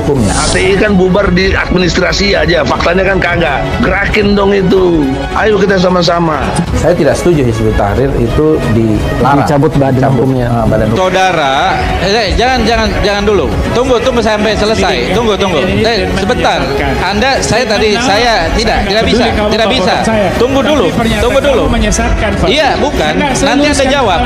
hukumnya. HTI kan bubar di administrasi aja, faktanya kan kagak. Gerakin dong itu. Ayo kita sama-sama. Saya tidak setuju Hizbut Tahrir itu dilarang. Dicabut badan hukumnya. Badan hukum. Saudara, jangan dulu. Tunggu sampai selesai. Tunggu. Sebentar. Saya tidak bisa. Tunggu dulu. Iya, bukan. Nanti Anda jawab.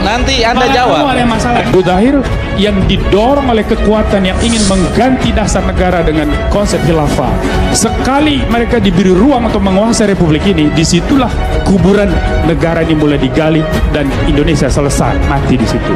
Nanti Anda jawab. Hizbut Tahrir yang didorong oleh kekuatan yang ingin mengganti dasar negara dengan konsep khilafah. Sekali mereka diberi ruang untuk menguasai republik ini, disitulah kuburan negara ini mulai digali dan Indonesia selesai, mati di situ.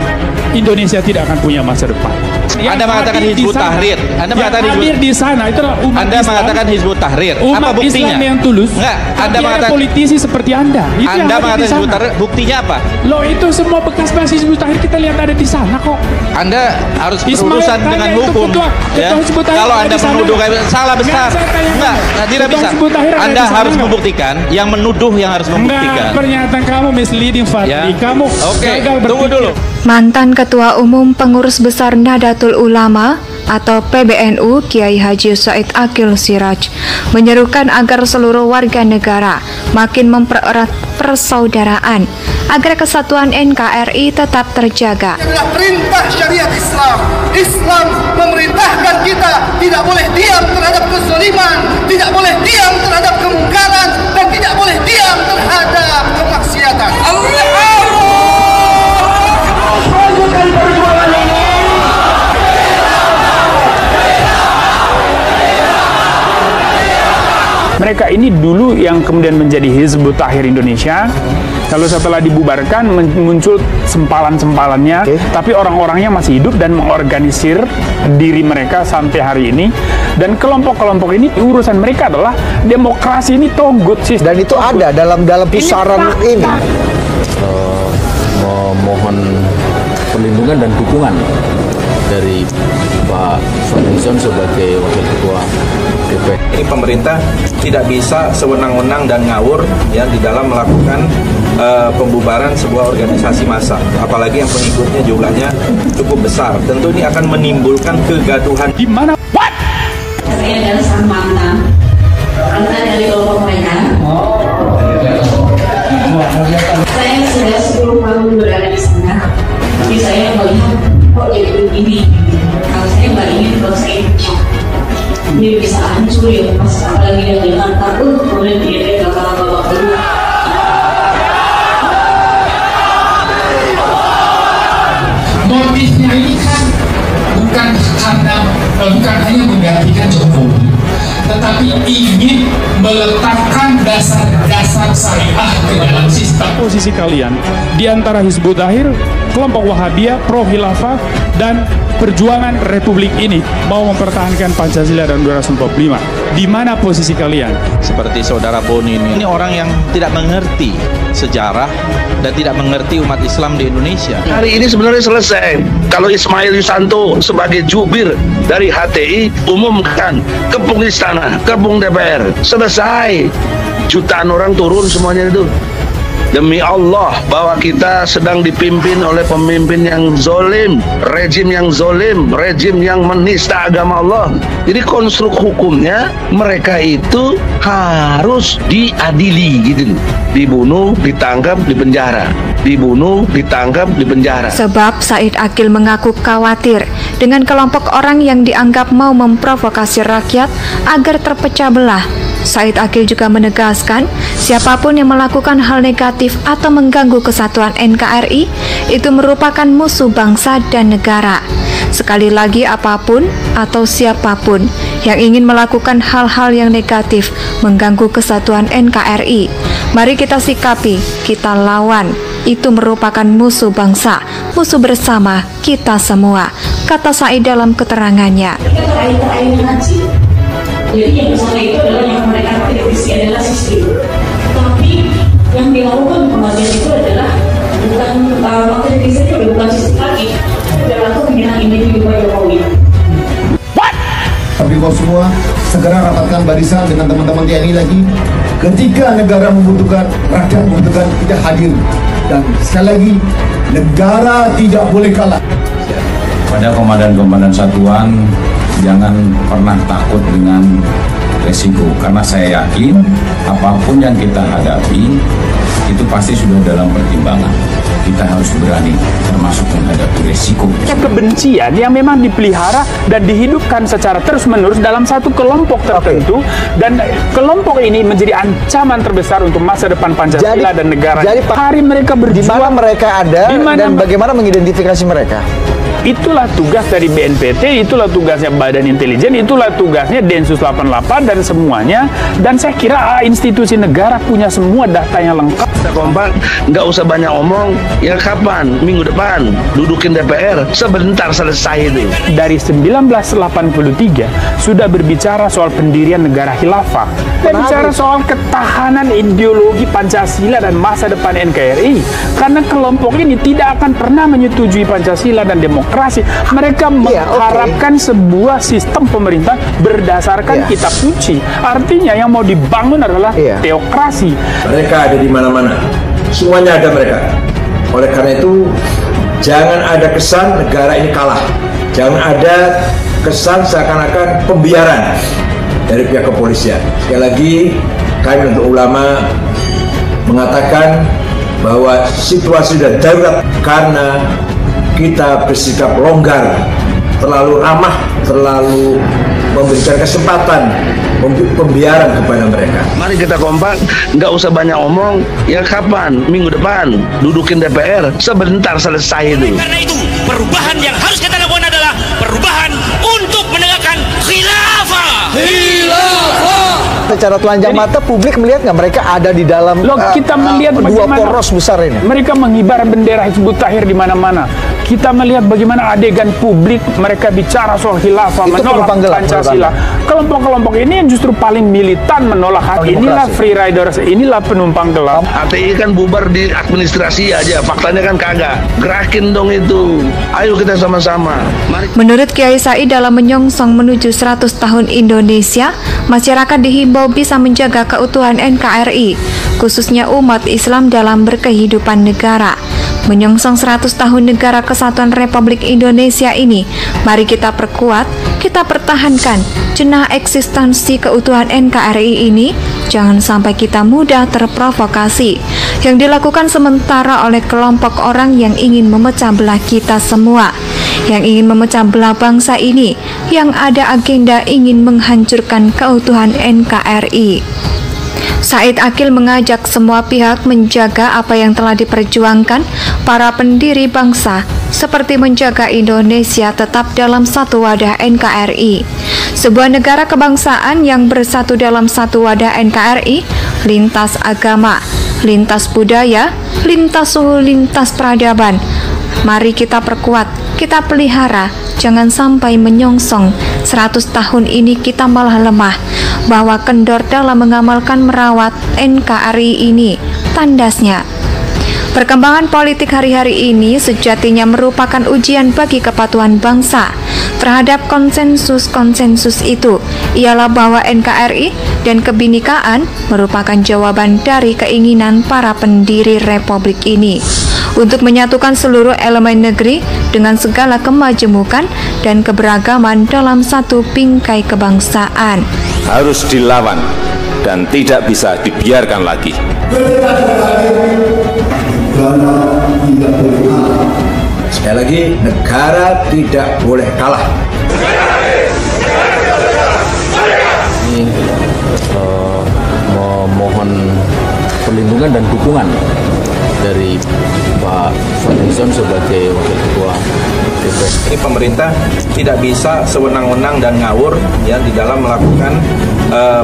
Indonesia tidak akan punya masa depan. Anda mengatakan Hizbut Tahrir. Anda mengatakan hadir di sana itulah umat Anda Islam. mengatakan Hizbut Tahrir. Apa buktinya? Islam yang tulus. Enggak, Anda mengatakan politisi seperti Anda. Anda mengatakan Hizbut Tahrir, buktinya apa? Loh, itu semua bekas Hizbut Tahrir kita lihat ada di sana kok. Anda harus berurusan dengan hukum. Kalau Anda menuduh salah besar. Enggak, tidak bisa. Anda harus membuktikan, yang menuduh yang harus membuktikan. Enggak, pernyataan kamu misleading, Fadli. Kamu gagal berpikir. Tunggu dulu. Mantan Ketua Umum Pengurus Besar Nahdlatul Ulama atau PBNU Kiai Haji Said Aqil Siraj menyerukan agar seluruh warga negara makin mempererat persaudaraan agar kesatuan NKRI tetap terjaga. Adalah perintah syariat Islam. Islam memerintahkan kita tidak boleh diam terhadap kezaliman, tidak boleh diam terhadap kemungkaran, dan tidak boleh diam terhadap kemaksiatan. Mereka ini dulu yang kemudian menjadi Hizbut Tahrir Indonesia, lalu setelah dibubarkan muncul sempalan-sempalannya, tapi orang-orangnya masih hidup dan mengorganisir diri mereka sampai hari ini. Dan kelompok-kelompok ini urusan mereka adalah demokrasi ini togut sih. Dan itu ada dalam pusaran ini. Memohon perlindungan dan dukungan dari Pak Fadlizon sebagai Wakil Ketua DPR. Ini pemerintah tidak bisa sewenang-wenang dan ngawur ya di dalam melakukan pembubaran sebuah organisasi massa, apalagi yang pengikutnya jumlahnya cukup besar. Tentu ini akan menimbulkan kegaduhan. Di mana? What? Saya adalah sang mantan dari kelompok mereka. Saya sudah 10 tahun berada di sana. Jadi saya melihat kok jadi begini. Kalau saya nggak ingin kalau saya ini bisa hancur ya, pas apalagi yang diantar kemudian dia bapak kedua. Motifnya ini kan bukan hanya menggantikan Jokowi, tetapi ingin meletakkan dasar-dasar syariah ke dalam sistem. Posisi kalian di antara Hizbut Tahrir, kelompok Wahabiyah, pro khilafah, dan perjuangan Republik ini mau mempertahankan Pancasila dan 245. Di mana posisi kalian? Seperti saudara Boni ini orang yang tidak mengerti sejarah dan tidak mengerti umat Islam di Indonesia. Hari ini sebenarnya selesai. Kalau Ismail Yusanto sebagai jubir dari HTI umumkan kepung istana, kepung DPR, selesai. Jutaan orang turun semuanya itu. Demi Allah bahwa kita sedang dipimpin oleh pemimpin yang zolim, rejim yang zolim, rejim yang menista agama Allah. Jadi konstruk hukumnya mereka itu harus diadili gitu. Dibunuh, ditangkap, dipenjara. Dibunuh, ditangkap, dipenjara. Sebab Said Aqil mengaku khawatir dengan kelompok orang yang dianggap mau memprovokasi rakyat agar terpecah belah. Said Aqil juga menegaskan, siapapun yang melakukan hal negatif atau mengganggu kesatuan NKRI itu merupakan musuh bangsa dan negara. Sekali lagi, apapun atau siapapun yang ingin melakukan hal-hal yang negatif mengganggu kesatuan NKRI, mari kita sikapi, kita lawan. Itu merupakan musuh bangsa, musuh bersama kita semua, kata Said dalam keterangannya. Jadi yang bersama itu adalah yang mereka kritisi adalah sistem. Tapi yang dilakukan pembagian itu adalah bukan kritisnya bukan sistem lagi, adalah pembinaan individu Pak Jokowi. Tapi kau semua segera rapatkan barisan dengan teman-teman TNI lagi. Ketika negara membutuhkan, rakyat membutuhkan, kita hadir. Dan sekali lagi, negara tidak boleh kalah. Pada komandan-komandan satuan jangan pernah takut dengan resiko, karena saya yakin apapun yang kita hadapi itu pasti sudah dalam pertimbangan. Kita harus berani, termasuk menghadapi resiko. Kebencian yang memang dipelihara dan dihidupkan secara terus-menerus dalam satu kelompok tertentu, dan kelompok ini menjadi ancaman terbesar untuk masa depan Pancasila dan negara. Jadi hari mereka berjuang, di mana mereka ada dan bagaimana mengidentifikasi mereka? Itulah tugas dari BNPT, itulah tugasnya Badan Intelijen, itulah tugasnya Densus 88 dan semuanya. Dan saya kira institusi negara punya semua data yang lengkap. Kita kompak, nggak usah banyak omong. Ya kapan? Minggu depan dudukin DPR, sebentar selesai itu. Dari 1983 sudah berbicara soal pendirian negara khilafah, dan bicara soal ketahanan ideologi Pancasila dan masa depan NKRI. Karena kelompok ini tidak akan pernah menyetujui Pancasila dan demokrasi. Mereka mengharapkan sebuah sistem pemerintah berdasarkan kitab suci. Artinya yang mau dibangun adalah teokrasi. Mereka ada di mana-mana, semuanya ada mereka. Oleh karena itu, jangan ada kesan negara ini kalah. Jangan ada kesan seakan-akan pembiaran dari pihak kepolisian. Sekali lagi, kami untuk ulama mengatakan bahwa situasi sudah darurat karena kita bersikap longgar, terlalu ramah, terlalu memberikan kesempatan pembiaran kepada mereka. Mari kita kompak, nggak usah banyak omong. Ya kapan? Minggu depan dudukin DPR, sebentar selesai itu. Karena itu perubahan yang harus kita lakukan adalah perubahan untuk menegakkan khilafah. Secara telanjang mata publik melihat nggak mereka ada di dalam kita melihat dua poros besar ini. Mereka mengibar bendera Hizbut Tahrir di mana-mana. Kita melihat bagaimana adegan publik mereka bicara soal khilafah, menolak Pancasila. Kelompok-kelompok ini yang justru paling militan menolak hak. Inilah free riders, inilah penumpang gelap. HTI kan bubar di administrasi aja, faktanya kan kagak. Gerakin dong itu. Ayo kita sama-sama. Menurut Kiai Said, dalam menyongsong menuju 100 tahun Indonesia, masyarakat dihimbau bisa menjaga keutuhan NKRI, khususnya umat Islam dalam berkehidupan negara. Menyongsong 100 tahun Negara Kesatuan Republik Indonesia ini, mari kita perkuat, kita pertahankan jenah eksistensi keutuhan NKRI ini. Jangan sampai kita mudah terprovokasi yang dilakukan sementara oleh kelompok orang yang ingin memecah belah kita semua, yang ingin memecah belah bangsa ini, yang ada agenda ingin menghancurkan keutuhan NKRI. Said Akil mengajak semua pihak menjaga apa yang telah diperjuangkan para pendiri bangsa, seperti menjaga Indonesia tetap dalam satu wadah NKRI, sebuah negara kebangsaan yang bersatu dalam satu wadah NKRI, lintas agama, lintas budaya, lintas suhu, lintas peradaban. Mari kita perkuat, kita pelihara, jangan sampai menyongsong 100 tahun ini kita malah lemah, bahwa kendor dalam mengamalkan merawat NKRI ini tandasnya. Perkembangan politik hari-hari ini sejatinya merupakan ujian bagi kepatuhan bangsa terhadap konsensus-konsensus itu, ialah bahwa NKRI dan kebinekaan merupakan jawaban dari keinginan para pendiri republik ini untuk menyatukan seluruh elemen negeri dengan segala kemajemukan dan keberagaman dalam satu bingkai kebangsaan. Harus dilawan dan tidak bisa dibiarkan lagi. Sekali lagi, negara tidak boleh kalah. Ini memohon perlindungan dan dukungan dari Pak Fadlizon sebagai Wakil Ketua DPR. Ini pemerintah tidak bisa sewenang-wenang dan ngawur ya di dalam melakukan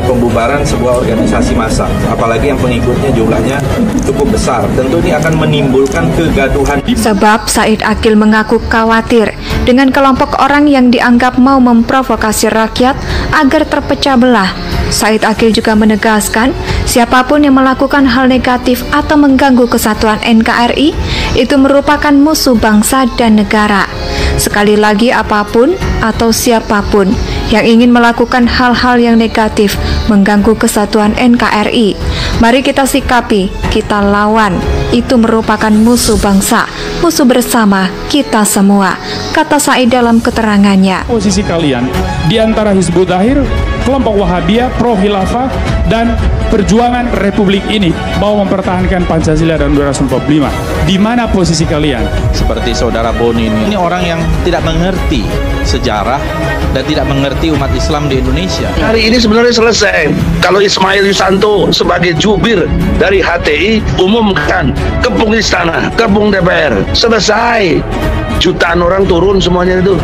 pembubaran sebuah organisasi massa, apalagi yang pengikutnya jumlahnya cukup besar. Tentu ini akan menimbulkan kegaduhan. Sebab Said Akil mengaku khawatir dengan kelompok orang yang dianggap mau memprovokasi rakyat agar terpecah belah. Said Akil juga menegaskan, siapapun yang melakukan hal negatif atau mengganggu kesatuan NKRI itu merupakan musuh bangsa dan negara. Sekali lagi, apapun atau siapapun yang ingin melakukan hal-hal yang negatif mengganggu kesatuan NKRI, mari kita sikapi, kita lawan. Itu merupakan musuh bangsa, musuh bersama kita semua, kata Said dalam keterangannya. Posisi kalian di antara Hizbut Tahrir, kelompok Wahabiyah, pro khilafah, dan perjuangan Republik ini mau mempertahankan Pancasila dan Undang-Undang 45. Di mana posisi kalian? Seperti saudara Boni ini orang yang tidak mengerti sejarah dan tidak mengerti umat Islam di Indonesia. Hari ini sebenarnya selesai. Kalau Ismail Yusanto sebagai jubir dari HTI umumkan kepung istana, kepung DPR, selesai. Jutaan orang turun semuanya itu.